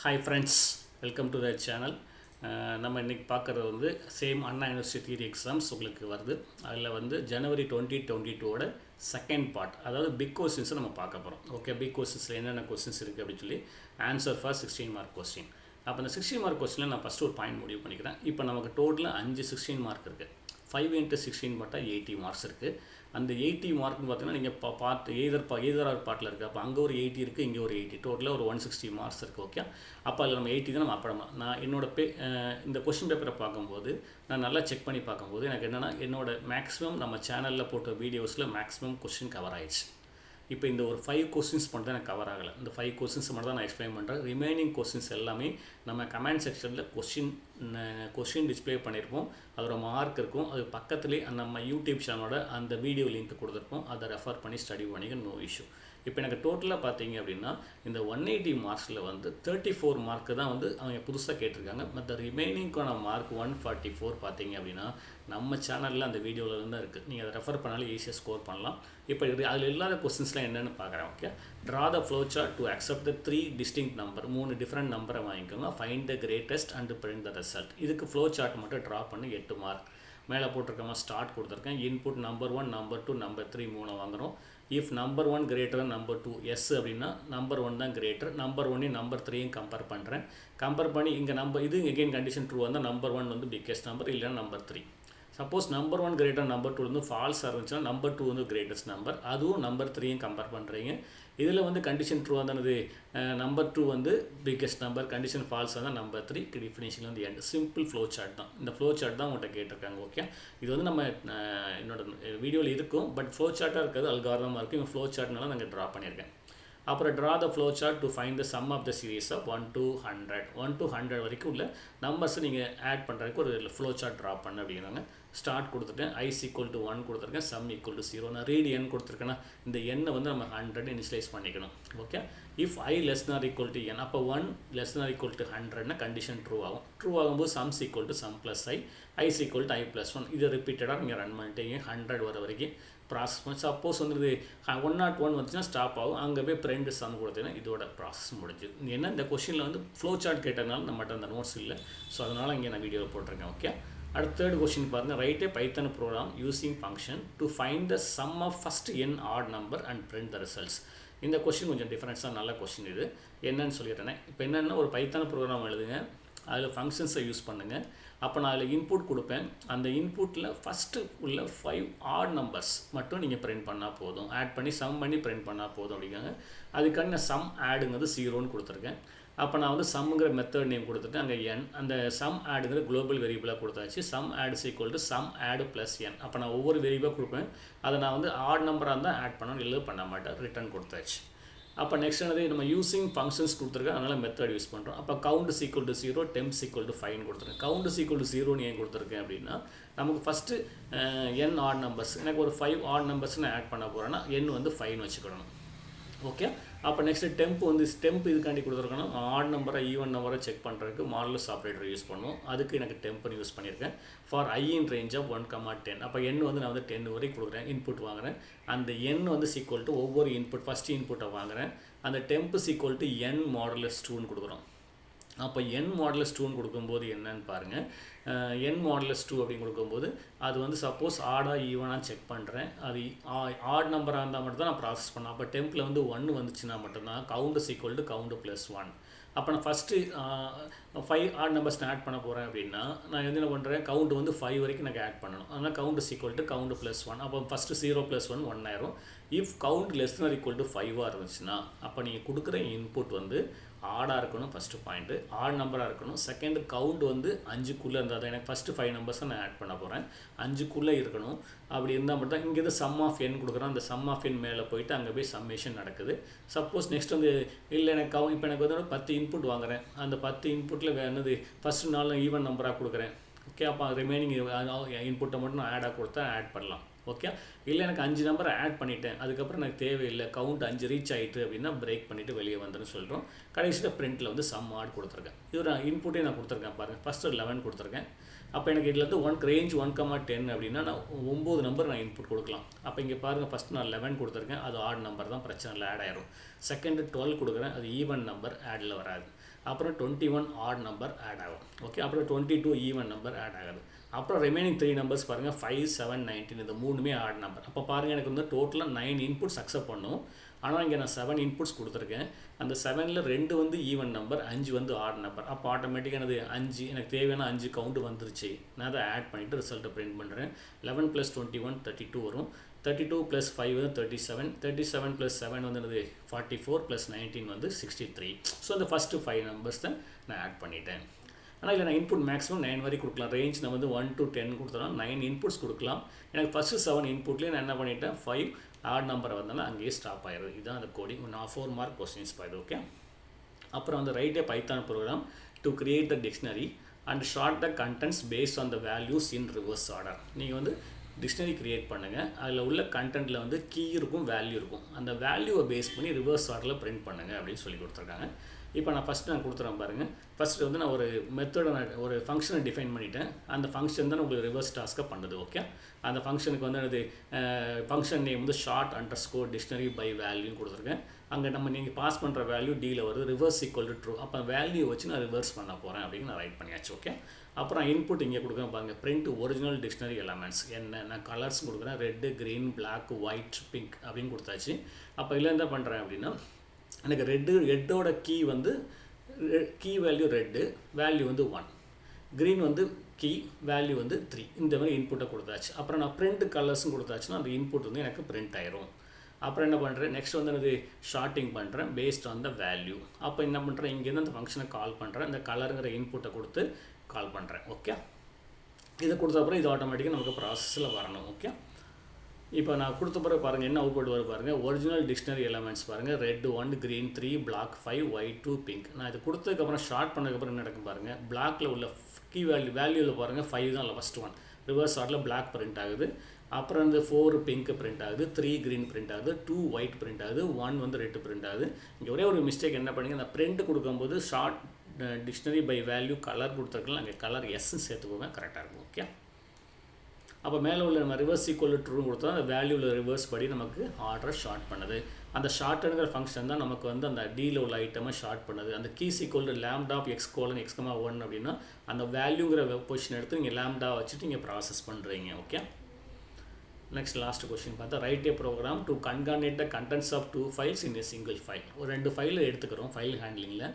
Hi friends, welcome to the channel. நம்ம இன்றைக்கி பார்க்குறது வந்து சேம் அண்ணா யூனிவர்சிட்டி தியரி எக்ஸாம்ஸ் உங்களுக்கு வருது. அதில் வந்து ஜனவரி 2022ஓட செகண்ட் பார்ட், அதாவது பிக் கொஸ்டின்ஸை நம்ம பார்க்க போகிறோம். ஓகே, பிக் கொஸ்டின்ஸில் என்னென்ன கொஸ்டின்ஸ் இருக்குது அப்படின்னு சொல்லி ஆன்சர் ஃபார் 16 மார்க் கொஸ்டின். அப்போ அந்த 16 மார்க் கொஸ்டினில் நான் ஃபஸ்ட்டு ஒரு பாயிண்ட் முடிவு பண்ணிக்கிறேன். இப்போ நமக்கு டோட்டலாக 5 16 மார்க் இருக்குது. 5 × 16 பார்த்தா 80 மார்க்ஸ் இருக்குது. அந்த 80 மார்க்னு பார்த்தீங்கன்னா நீங்கள் பார்ட் எய்தர் ஆர் பார்ட்டில் இருக்குது. அப்போ அங்கே ஒரு 80 இருக்குது, இங்கே ஒரு 80, டோட்டலாக ஒரு 160 மார்க்ஸ் இருக்குது. ஓகே, அப்போ அதில் நம்ம 80 தான் நம்ம அப்படமா நான் இந்த கொஸ்டின் பேப்பரை பார்க்கும்போது நான் நல்லா செக் பண்ணி பார்க்கும்போது எனக்கு என்னென்னா என்னோட மேக்ஸிமம் நம்ம சேனலில் போட்ட வீடியோஸில் மேக்ஸிமம் கொஸ்டின் கவர் ஆயிடுச்சு. இப்போ இந்த ஒரு 5 கொஸ்டின்ஸ் மட்டும் தான் எனக்கு கவர் ஆகலை. இந்த 5 கொஸ்டின்ஸ் மட்டும் தான் நான் எக்ஸ்பிளைன் பண்ணுறேன். ரிமைனிங் கொஸ்டின்ஸ் எல்லாமே நம்ம கமெண்ட் செக்ஷனில் கொஸ்டின் டிஸ்பிளே பண்ணியிருப்போம். அதோட மார்க் இருக்கும். அது பக்கத்துலேயே நம்ம யூடியூப் சேனலோட அந்த வீடியோ லிங்க் கொடுத்துருப்போம். அதை ரெஃபர் பண்ணி ஸ்டடி பண்ணிக்க, நோ இஷ்யூ. இப்போ எனக்கு டோட்டலாக பார்த்தீங்க அப்படின்னா இந்த 180 மார்க்ஸில் வந்து 34 மார்க்கு தான் வந்து அவங்க புதுசாக கேட்டிருக்காங்க. மற்ற ரிமைனிங்கான மார்க் 144 பார்த்தீங்க அப்படின்னா நம்ம சேனலில் அந்த வீடியோவில் தான் இருக்குது. நீங்கள் அதை ரெஃபர் பண்ணாலும் ஈஸியாக ஸ்கோர் பண்ணலாம். இப்போ அதில் இல்லாத கொஸ்டின்ஸ்லாம் என்னென்னு பார்க்குறேன். Okay, draw the flow chart to accept the 3 distinct number. 3 different நம்பரை வாங்கிக்கோங்க. Find the greatest and print the result. இதுக்கு ஃப்ளோ சார்ட் மட்டும் ட்ரா பண்ணி 8 மார்க். மேலே போட்டிருக்கோமா, ஸ்டார்ட் கொடுத்துருக்கேன். இன்புட் நம்பர் 1, நம்பர் 2, நம்பர் 3 3 வாங்குகிறோம். If number 1 greater number 2, yes அப்படின்னா நம்பர் 1 தான் கிரேட்டர். நம்பர் 1 நம்பர் 3யும் கம்பேர் பண்ணுறேன். கம்பேர் பண்ணி இங்கே இது எகெயின் கண்டிஷன் ட்ரூ வந்தால் நம்பர் 1 வந்து பிக்கெஸ்ட் நம்பர், இல்லைன்னா number 3. Suppose number 1 greater number 2 வந்து ஃபால்ஸாக இருந்துச்சுன்னா நம்பர் 2 வந்து கிரேட்டஸ்ட் நம்பர், அதுவும் நம்பர் 3யும் கம்பேர் பண்ணுறீங்க. இதில் வந்து கண்டிஷன் ட்ரூ வந்தானது நம்பர் 2 வந்து பிக்கெஸ்ட் நம்பர், கண்டிஷன் ஃபால்ஸாக தான் நம்பர் 3, டிஃபினிஷன் வந்து எண்ட். சிம்பிள் ஃப்ளோ சார்ட் தான். இந்த ஃப்ளோ சார்ட் தான் உங்கள்கிட்ட கேட்டிருக்காங்க. ஓகே, இது வந்து நம்ம என்னோட வீடியோவில் இருக்கும், பட் ஃப்ளோ சார்ட்டாக இருக்கிறது அல்காரிதமாக இருக்குது. இவங்க ஃப்ளோ சார்ட்னால நாங்கள் ட்ரா பண்ணியிருக்கேன். அப்புறம் draw the flow chart to find the sum of the series of 1 to 100. 1 to 100 வரைக்கும் உள்ள நம்பர்ஸ் நீங்கள் ஆட் பண்ணுறதுக்கு ஒரு ஃப்ளோ சார்ட் ட்ரா பண்ண அப்படிங்கிறாங்க. ஸ்டார்ட் கொடுத்துட்டேன். ஐஸ் ஈக்குவல் டு 1 கொடுத்துருக்கேன். Some equal to 0. நான் ரீட் என் கொடுத்துருக்கேன்னா இந்த எண்ணை வந்து நம்ம 100 இனிஷியலைஸ் பண்ணிக்கணும். Okay, if i less nor equal to n, அப்போ 1 லெஸ் நார் ஈக்குவல் டு 100னா கண்டிஷன் ட்ரூ ஆகும். ட்ரூ ஆகும்போது sums equal to sum plus i's equal to i plus 1. இது ரிப்பீட்டடாக நீங்கள் ரன் பண்ணிட்டீங்க 100 வர வரைக்கும் ப்ராசஸ் பண்ணி. சப்போஸ் வந்து 101 வந்துச்சுன்னா ஸ்டாப் ஆகும். அங்கே போய் ஃப்ரெண்டு சம் கொடுத்தீங்கன்னா இதோட ப்ராசஸ் முடிஞ்சு. ஏன்னா இந்த கொஷினில் வந்து ஃப்ளோ சார்ட் கேட்டதுனால நம்மகிட்ட அந்த நோட்ஸ் இல்லை. ஸோ அதனால் இங்கே நான் வீடியோவில் போட்டிருக்கேன். ஓகே, அடுத்த தேர்ட் கொஸ்டின் பாருங்கள். Write a Python program using function to find the sum of first n odd number and print the results. இந்த கொஸ்டின் கொஞ்சம் டிஃப்ரென்ஸாக நல்ல கொஸ்டின். இது என்னன்னு சொல்லிடுறேன். இப்போ என்னென்னா ஒரு பைத்தன் ப்ரோக்ராம் எழுதுங்க, அதில் ஃபங்க்ஷன்ஸை யூஸ் பண்ணுங்கள். அப்போ நான் அதில் இன்புட் கொடுப்பேன். அந்த இன்புட்டில் ஃபஸ்ட்டு உள்ள 5 ஆட் நம்பர்ஸ் மட்டும் நீங்கள் பிரிண்ட் பண்ணால் போதும். ஆட் பண்ணி சம் பண்ணி பிரிண்ட் பண்ணால் போதும் அப்படிங்காங்க. அதுக்கான நான் சம் ஆடுங்கிறது 0ன்னு கொடுத்துருக்கேன். அப்போ நான் வந்து சம்ங்கிற மெத்தட் நேம் கொடுத்துட்டு அங்கே n, அந்த சம் ஆடுங்கிற குளோபல் வேரியபிளாக கொடுத்தாச்சு. Sum odd equal to sum odd plus n. அப்போ நான் ஒவ்வொரு வேரியபிளாக கொடுப்பேன். அதை நான் வந்து ஆட் நம்பராக இருந்தால் ஆட் பண்ணணும், இல்லை பண்ண மாட்டேன், ரிட்டர்ன் கொடுத்தாச்சு. அப்போ நெக்ஸ்ட் என்னது, நம்ம யூசிங் ஃபங்க்ஷன்ஸ் கொடுத்துருக்கேன், அதனால் மெத்தட் யூஸ் பண்ணுறோம். அப்போ count equal to 0, temps equal to 5 கொடுத்துருக்கேன். கவுண்ட் ஈக்குவல் டு 0 ஏன் கொடுத்துருக்கேன் அப்படின்னா நமக்கு ஃபஸ்ட்டு n ஆட் நம்பர்ஸ், எனக்கு ஒரு 5 ஆட் நம்பர்ஸ் நான் ஆட் பண்ண போகிறேன்னா n வந்து 5 வச்சுக்கிடணும். ஓகே, அப்போ நெக்ஸ்ட்டு டெம்ப் இதுக்காண்டி கொடுத்துருக்கணும். ஆட் நம்பரை ஈவன் நம்பரை செக் பண்ணுறதுக்கு மாடுலஸ் ஆப்ரேட்டர் யூஸ் பண்ணுவோம். அதுக்கு எனக்கு டெம்ப்னு யூஸ் பண்ணியிருக்கேன். For i in range of 1, 10. அப்போ n வந்து நான் வந்து 10 வரைக்கும் கொடுக்குறேன், இன்புட் வாங்குகிறேன். அந்த n வந்து ஈக்குவல் டு ஒவ்வொரு இன்புட் ஃபஸ்ட் இன்புட்டை வாங்குகிறேன். அந்த temp equal to n modulus 2ன்னு கொடுக்குறோம். அப்போ n மாடுலஸ் 2ன்னு கொடுக்கும்போது என்னன்னு பாருங்கள். n மாடுலஸ் 2 அப்படின்னு கொடுக்கும்போது அது வந்து சப்போஸ் ஆடாக ஈவனாக செக் பண்ணுறேன். அது ஆட் நம்பராக இருந்தால் மட்டும் தான் நான் ப்ராசஸ் பண்ணேன். அப்போ டெம்பில் வந்து 1 வந்துச்சுன்னா மட்டும்தான் count equal to count plus 1. அப்போ நான் ஃபஸ்ட்டு 5 ஆட் நம்பர்ஸ் நான் ஆட் பண்ண போகிறேன் அப்படின்னா நான் என்ன பண்ணுறேன், கவுண்ட் வந்து 5 வரைக்கும் எனக்கு ஆட் பண்ணணும். அதனால் count equal to count plus 1. அப்போ ஃபஸ்ட்டு 0 + 1 1 ஆயிரும். If count less nor equal to 5 இருந்துச்சுன்னா அப்போ நீங்கள் கொடுக்குற இன்புட் வந்து ஆடாக இருக்கணும். ஃபஸ்ட்டு பாயிண்ட்டு ஆட் நம்பராக இருக்கணும். செகண்ட் கவுண்ட் வந்து 5க்குள்ளே இருந்தால் தான், எனக்கு ஃபஸ்ட்டு 5 நம்பர்ஸை நான் ஆட் பண்ண போகிறேன், 5க்குள்ளே இருக்கணும். அப்படி இருந்தால் மட்டும் தான். இங்கே இது சம் ஆஃப் n கொடுக்குறோம். அந்த சம் ஆஃப் n மேலே போயிட்டு அங்கே போய் சம்மேஷன் நடக்குது. சப்போஸ் நெக்ஸ்ட் வந்து இல்லை எனக்கு இப்போ எனக்கு வந்து 10 இன்புட் வாங்குகிறேன். அந்த 10 இன்புட்டில் என்னது ஃபஸ்ட்டு 4 ஈவன் நம்பராக கொடுக்குறேன். ஓகே, அப்போ ரிமைனிங் இன்புட்டை மட்டும் நான் ஆடாக கொடுத்தா ஆட் பண்ணலாம். ஓகே. இல்லை எனக்கு 5 நம்பரை ஆட் பண்ணிட்டேன், அதுக்கப்புறம் எனக்கு தேவையில்லை, கவுண்ட் 5 ரீச் ஆகிட்டு அப்படின்னா பிரேக் பண்ணிவிட்டு வெளியே வந்துன்னு சொல்கிறோம். கடைசியில் பிரிண்ட்டில் வந்து சம் ஆட் கொடுத்துருக்கேன். இது ஒரு இன்புட்டே நான் கொடுத்துருக்கேன் பாருங்கள். ஃபஸ்ட்டு 11 கொடுத்துருக்கேன். அப்போ எனக்கு இதில் வந்து ரேஞ்ச் 1,10 அப்படின்னா நான் 9 நம்பர் நான் இன்புட் கொடுக்கலாம். அப்போ இங்கே பாருங்கள், ஃபஸ்ட்டு நான் 11 கொடுத்துருக்கேன், அது ஆட் நம்பர் தான், பிரச்சனை இல்லை, ஆட் ஆயிரும். செகண்டு 12 கொடுக்குறேன், அது ஈவன் நம்பர், ஆடில் வராது. அப்புறம் 21 ஆட் நம்பர் ஆட் ஆகும். ஓகே. அப்புறம் 22 ஈவன் நம்பர் ஆட் ஆகுது. அப்புறம் ரிமைனிங் 3 நம்பர்ஸ் பாருங்கள், 5, 7, 19 இந்த 3மே ஆட் நம்பர். அப்போ பாருங்கள், எனக்கு வந்து டோட்டலாக 9 இன்புட்ஸ் அக்செப்ட் பண்ணும். ஆனால் இங்கே நான் 7 இன்புட்ஸ் கொடுத்துருக்கேன். அந்த 7ல் 2 வந்து ஈவன் நம்பர், 5 வந்து ஆட் நம்பர். அப்போ ஆட்டோமேட்டிக்காக எனது 5 எனக்கு தேவையான 5 கவுண்ட் வந்துருச்சு. நான் அதை ஆட் பண்ணிவிட்டு ரிசல்ட்டை பிரிண்ட் பண்ணுறேன். 11 + 21 32 வரும். 32 + 5 வந்து 37. 37 + 7 வந்து என்னது 44 + 19 வந்து 63. ஸோ அந்த ஃபஸ்ட்டு 5 நம்பர்ஸ் தான் நான் ஆட் பண்ணிட்டேன். ஆனால் இதில் நான் இன்புட் மேக்ஸிமம் 9 வரைக்கும் கொடுக்கலாம். ரேஞ்ச் நான் வந்து 1 to 10 கொடுத்தோன்னா 9 இன்புட்ஸ் கொடுக்கலாம். எனக்கு ஃபஸ்ட்டு 7 இன்புட்லேயே நான் என்ன பண்ணிட்டேன், 5 ஆட் நம்பரை வந்தாலும் அங்கேயே ஸ்டாப் ஆயிடுது. இதுதான் அந்த கோடிங். நான் 4 மார்க் கொஸ்டின்ஸ் பாது. ஓகே. அப்புறம் வந்து write a Python program to create the dictionary and sort the contents based on the values in reverse order. நீங்கள் வந்து டிக்ஷனரி க்ரியேட் பண்ணுங்கள். அதில் உள்ள கண்டென்ட்டில் வந்து கீ இருக்கும், வேல்யூ இருக்கும். அந்த வேல்யூவை பேஸ் பண்ணி ரிவர்ஸ் ஆர்டரில் பிரிண்ட் பண்ணுங்கள் அப்படின்னு சொல்லி கொடுத்துருக்காங்க. இப்போ நான் ஃபஸ்ட்டு நான் கொடுத்துறேன் பாருங்கள். ஃபஸ்ட்டு வந்து நான் ஒரு மெத்தடை ஒரு ஃபங்க்ஷனை டிஃபைன் பண்ணிவிட்டேன். அந்த ஃபங்க்ஷன் தான் உங்களுக்கு ரிவர்ஸ் டாஸ்க்கை பண்ணுது. ஓகே. அந்த ஃபங்க்ஷனுக்கு வந்து அது ஃபங்க்ஷன் நேம் வந்து ஷார்ட் அண்டர்ஸ்கோர் டிக்ஷனரி பை வேல்யூன்னு கொடுத்துருக்கேன். அங்கே நீங்கள் பாஸ் பண்ணுற வேல்யூ டீல வருது, ரிவர்ஸ் ஈக்குவல் டு ட்ரூ. அப்போ வேல்யூ வச்சு நான் ரிவர்ஸ் பண்ண போகிறேன் அப்படின்னு நான் ரைட் பண்ணியாச்சு. ஓகே. அப்புறம் இன்புட் இங்கே கொடுக்குறேன் பாருங்கள், பிரிண்ட் ஒரிஜினல் டிக்ஷனரி எலமெண்ட்ஸ். என்ன நான் கலர்ஸ் கொடுக்குறேன், red, green, black, white, pink அப்படின்னு கொடுத்தாச்சு. அப்போ இதில் என்ன பண்ணுறேன் அப்படின்னா, எனக்கு ரெட்டோட கீ வந்து கீ வேல்யூ ரெட்டு, வேல்யூ வந்து 1. க்ரீன் வந்து கீ, வேல்யூ வந்து 3. இந்த மாதிரி இன்புட்டை கொடுத்தாச்சு. அப்புறம் நான் பிரிண்ட் கலர்ஸும் கொடுத்தாச்சுன்னா அந்த இன்புட் வந்து எனக்கு பிரிண்ட் ஆயிரும். அப்புறம் என்ன பண்ணுறேன், நெக்ஸ்ட் வந்து எனக்கு ஷார்ட்டிங் பண்ணுறேன் பேஸ்ட் ஆன் த வேல்யூ. அப்போ என்ன பண்ணுறேன், இங்கேருந்து அந்த ஃபங்க்ஷனை கால் பண்ணுறேன், இந்த கலருங்கிற இன்புட்டை கொடுத்து கால் பண்ணுறேன். ஓகே. இதை கொடுத்த அப்புறம் இது ஆட்டோமேட்டிக்காக நமக்கு ப்ராசஸில் வரணும். ஓகே. இப்போ நான் கொடுத்த பிறகு பாருங்கள் என்ன அவுட்புட் வரும் பாருங்கள். ஒரிஜினல் டிக்ஷனரி எலமெண்ட்ஸ் பாருங்கள், red 1, green 3, black 5, white 2, pink. நான் இது கொடுத்ததுக்கப்புறம் ஷார்ட் பண்ணதுக்கப்புறம் என்ன நடக்கும் பாருங்கள், பிளாக்கில் உள்ள கீ வேல்யூவில் பாருங்கள் 5 தான் இல்லை ஃபஸ்ட் 1. ரிவர்ஸ் ஆர்டரில் பிளாக் பிரிண்ட் ஆகுது. அப்புறம் வந்து 4 பிங்க் பிரிண்ட் ஆகுது, 3 க்ரீன் பிரிண்ட் ஆகுது, 2 ஒயிட் பிரிண்ட் ஆகுது, 1 வந்து ரெட் பிரிண்ட் ஆகுது. இங்கே ஒரே ஒரு மிஸ்டேக் என்ன பண்ணிங்க, அந்த பிரிண்ட் கொடுக்கும்போது sort dictionary by value colour கொடுத்துருக்கலாம், அங்கே கலர் எஸ்ன்னு சேர்த்துக்கோங்க, கரெக்டாக இருக்கும். ஓகே. அப்போ மேலே உள்ள நம்ம ரிவர்ஸ் ஈக்குவல் டு ட்ரூ கொடுத்தா அந்த வேல்யூவில் ரிவர்ஸ் படி நமக்கு ஆர்டரை ஷார்ட் பண்ணுது. அந்த ஷார்ட்டுங்கிற ஃபங்க்ஷன் தான் நமக்கு வந்து அந்த டீல உள்ள ஐட்டமை ஷார்ட் பண்ணுது. அந்த keys equal to lambda of x colon x, 1 அப்படின்னா அந்த வேல்யூங்கிற பொசிஷன் எடுத்து நீங்கள் லேம்டா வச்சுட்டு நீங்கள் ப்ராசஸ் பண்ணுறீங்க. ஓகே. நெக்ஸ்ட் லாஸ்ட் கொஸ்டின் பார்த்தா, write a program to concatenate the contents of 2 files in a single file. ஒரு 2 ஃபைலை எடுத்துக்கிறோம் ஃபைல் ஹேண்ட்லிங்கில்.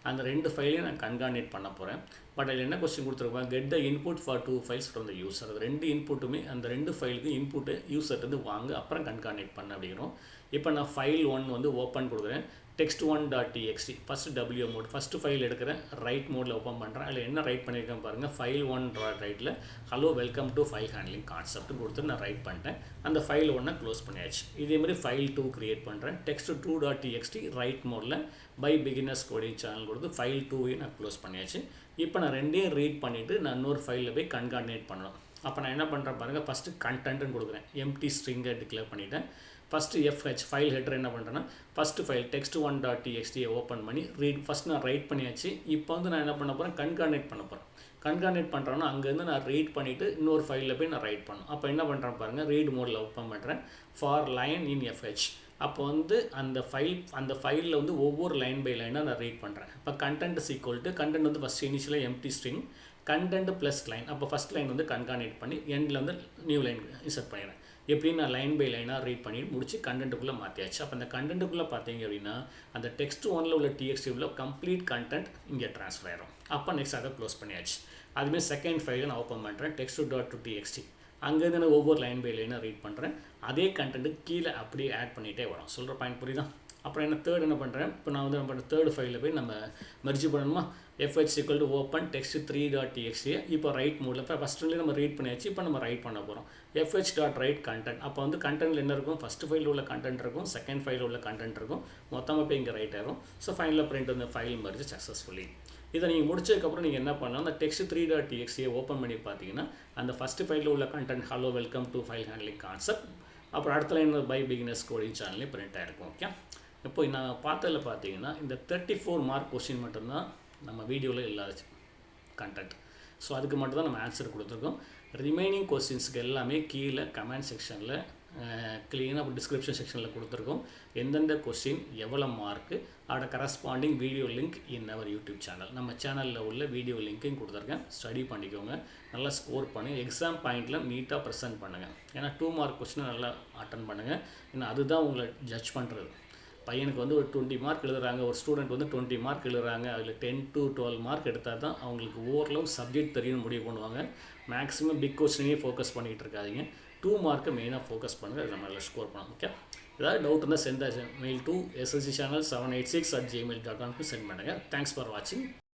அந்த 2 ஃபைலையும் நான் கன்கார்னேட் பண்ண போகிறேன். பட் அதில் என்ன கொஸ்டின் கொடுத்துருப்பேன், get the input for 2 files from the user. அது 2 இன்புட்டுமே அந்த 2 ஃபைலுக்கு இன்புட்டு யூசர்ட்டு வாங்க, அப்புறம் கன்கார்னேட் பண்ண அப்படிங்கிறோம். இப்போ நான் ஃபைல் 1 வந்து ஓப்பன் கொடுக்குறேன், text1.txt. First W mode, first file எடுக்கிறேன், ரைட் மோடில் ஓப்பன் பண்ணுறேன். அதில் என்ன ரைட் பண்ணியிருக்கேன் பாருங்கள், ஃபைல் 1 ரைட்டில் hello welcome to file handling கான்செப்ட்னு கொடுத்து நான் ரைட் பண்ணிட்டேன். அந்த ஃபைல் 1 க்ளோஸ் பண்ணியாச்சு. இதேமாதிரி ஃபைல் 2 க்ரியேட் பண்ணுறேன், text2.txt ரைட் மோடில் பை பிகினர்ஸ் கோடிங் சேனல் கொடுத்து ஃபைல் 2வையும் நான் க்ளோஸ் பண்ணியாச்சு. இப்போ நான் 2ஐயும் ரீட் பண்ணிவிட்டு நான் இன்னொரு ஃபைலில் போய் கன்கார்டினேட் பண்ணணும். அப்போ நான் என்ன பண்ணுறேன் பாருங்கள், ஃபஸ்ட்டு கண்டென்ட்னு கொடுக்குறேன், எம்டி ஸ்ட்ரிங்கை டிக்ளேர் பண்ணிவிட்டேன். ஃபஸ்ட்டு FH ஃபைல் ஹெட்டர் என்ன பண்ணுறேன்னா, ஃபஸ்ட்டு ஃபைல் text1.txt ஓப்பன் பண்ணி ஃபஸ்ட் நான் ரைட் பண்ணியாச்சு. இப்போ வந்து நான் என்ன பண்ண போகிறேன், கன்கார்டினேட் பண்ண போகிறேன். கன்கார்டினேட் பண்ணுறேன்னா அங்கேருந்து நான் ரீட் பண்ணிவிட்டு இன்னொரு ஃபைலில் போய் நான் ரைட் பண்ணணும். அப்போ என்ன பண்ணுறேன் பாருங்கள், ரீட் மோடில் ஓப்பன் பண்ணுறேன், ஃபார் லைன் இன் FH. அப்போ வந்து அந்த ஃபைலில் வந்து ஒவ்வொரு லைன் பை லைனாக நான் ரீட் பண்ணுறேன். இப்போ கண்டென்ட் ஈக்குவல் டு கண்டென்ட் வந்து ஃபஸ்ட் இனிஷியலாக empty string, content plus line. அப்போ ஃபஸ்ட் லைன் வந்து கன்கார்டினேட் பண்ணி எண்டில் வந்து நியூ லைன் இன்சர்ட் பண்ணிடுறேன். எப்படின்னு நான் லைன் பை லைனாக ரீட் பண்ணி முடிச்சு கண்டென்ட்டுக்குள்ளே மாற்றியாச்சு. அப்போ அந்த கண்டென்ட்டுக்குள்ளே பார்த்தீங்க அப்படின்னா அந்த டெக்ஸ்ட் 1ல் உள்ள TXT கம்ப்ளீட் கண்டென்ட் இங்கே ட்ரான்ஸ்ஃபர் ஆயிரும். அப்போ நெக்ஸ்ட் அதை க்ளோஸ் பண்ணியாச்சு. அதுமாதிரி செகண்ட் ஃபைலை நான் ஓப்பன் பண்ணுறேன், text2.txt. அங்கேருந்து நான் ஒவ்வொரு லைன் பை லைனாக ரீட் பண்ணுறேன். அதே கண்டென்ட்டு கீழே அப்படியே ஆட் பண்ணிகிட்டே வரும். சொல்கிற பாயிண்ட் புரியுதா? அப்புறம் என்ன தேர்ட் என்ன பண்ணுறேன், இப்போ நான் வந்து என்ன பண்ணுறேன், தேர்ட் ஃபைலில் போய் நம்ம மெர்ஜ் பண்ணணுமா, FH = open text3.txt. இப்போ ரைட் மோடில் இப்போ ஃபஸ்ட்லேயே நம்ம ரீட் பண்ணியாச்சு. இப்போ நம்ம ரைட் பண்ண போகிறோம், FH.write content. அப்போ வந்து கண்டென்ட்டில் என்ன இருக்கும், ஃபஸ்ட் ஃபைலில் உள்ள கண்டென்ட் இருக்கும், செகண்ட் ஃபைலில் உள்ள கண்டென்ட் இருக்கும், மொத்தமாக போய் இங்கே ரைட் ஆகும். ஸோ ஃபைனலாக பிரிண்ட் வந்து ஃபைல் மெர்ஜ் சக்ஸஸ்ஃபுல்லி. இதை நீங்கள் முடிச்சதுக்கப்புறம் நீங்கள் என்ன பண்ணலாம், அந்த டெக்ஸ்ட் 3.txt ஓப்பன் பண்ணி பார்த்தீங்கன்னா அந்த ஃபஸ்ட்டு ஃபைலில் உள்ள content hello welcome to file handling concept, அப்புறம் அடுத்த லைன் பை பிகினர்ஸ் கோடிங் சேனல்லே பிரிண்ட் ஆகிருக்கும். ஓகே, இப்போ நான் பார்த்ததில் பார்த்தீங்கன்னா இந்த 34 மார்க் கொஸ்டின் மட்டும்தான் நம்ம வீடியோவில் இல்லாத கண்டென்ட். ஸோ அதுக்கு மட்டும் தான் நம்ம ஆன்சர் கொடுத்துருக்கோம். ரிமைனிங் கொஸ்டின்ஸுக்கு எல்லாமே கீழே கமெண்ட் செக்ஷனில் க்ளீனாக டிஸ்கிரிப்ஷன் செக்ஷனில் கொடுத்துருக்கோம். எந்தெந்த கொஸ்டின் எவ்வளோ மார்க்கு அதோட corresponding video link in our YouTube channel, நம்ம சேனலில் உள்ள வீடியோ லிங்க்கையும் கொடுத்துருக்கேன். ஸ்டடி பண்ணிக்கோங்க, நல்லா ஸ்கோர் பண்ணி எக்ஸாம் பாயிண்டில் நீட்டாக ப்ரெசென்ட் பண்ணுங்கள். ஏன்னா 2 மார்க் கொஸ்டின் நல்லா அட்டன் பண்ணுங்கள். ஏன்னா அதுதான் உங்களை ஜட்ஜ் பண்ணுறது. பையனுக்கு வந்து ஒரு 20 மார்க் எழுதுறாங்க, ஒரு ஸ்டூடெண்ட் வந்து 20 மார்க் எழுதுறாங்க, அதில் 10 to 12 மார்க் எடுத்தால் தான் அவங்களுக்கு ஓரளவு சப்ஜெக்ட் தெரியும்னு முடிவு பண்ணுவாங்க. மேக்ஸிமம் பிக் கொஸ்டினே ஃபோக்கஸ் பண்ணிகிட்டு இருக்காதிங்க. 2 மார்க்கை மெயினாக ஃபோக்கஸ் பண்ணுங்கள், அது நம்ம நல்லா ஸ்கோர் பண்ணலாம். ஓகே, ஏதாவது டவுட் இருந்தால் send mail to SSC channel 786@gmail.com send பண்ணுங்கள். தேங்க்ஸ் ஃபார் வாட்சிங்.